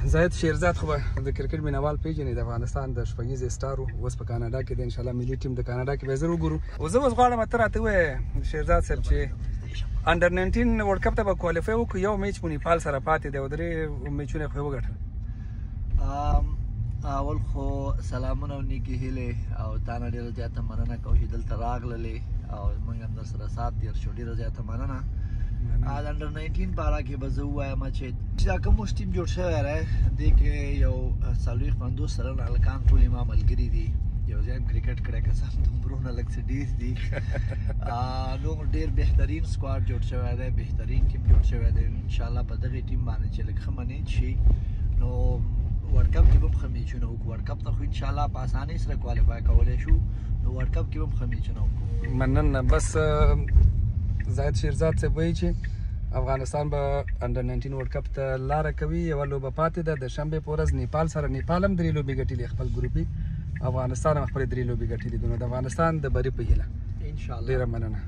زاهد شیرزاد خو د کرکټ مینوال پیژنې د افغانستان د شپږیزې سټار اوس په کاناډا کې د ان شاء الله ملي ټیم د کاناډا کې به زه وګورو. او زه اوس غواړم ته راته ووایې شیرزاد صاحب چې انډر 19 ورلډ کپ ته به کوالیفای وکړو. یو میچ مو نیپال سره پاتې دی او 3 میچونه خو یې وګټل. اول خو سلامونه او نیکې هیلې او تا نه ډېره زیاته مننه کوم چې دلته راغللې او موږ هم در سره سات تېر شو. ډېره زیاته مننه. د انډر 19 په اړه کې به زه ووایم چې دا کوم اوس ټیم جوړ شوی دی دې کې یو 40-50 سلنه هلکان ټول زما ملګري دي. یو ځای هم کرکټ کړی که څه هم دومرونه لږ څه ډېر دي. نو ډېر بهترین سکواډ جوړ شوی دی، بهترین ټیم جوړ شوی دی. انشاءالله په دغې ټیم باندې چې لږ ښه منیج شي نو ورلډ کپ کې به هم ښه میچونه وکړو. ورلډ کپ ته خو انشاءالله په اسانۍ سره کوالیفای کولی شو نو ورلډ کپ کې به هم ښه میچونه وکړو. مننه. بس زاهد شیرزاد صاحب وایي چې افغانستان به انډر 19 ورلډ کپ ته لاره کوي. یوه لوبه پاتې ده د شنبې په ورځ نیپال سره. نیپال هم 3 لوبې ګټلې خپل ګروپي، افغانستان هم خپلې 3 لوبې ګټلې دي. نو د افغانستان د بري په هیله انشاءالله. ډېره مننه.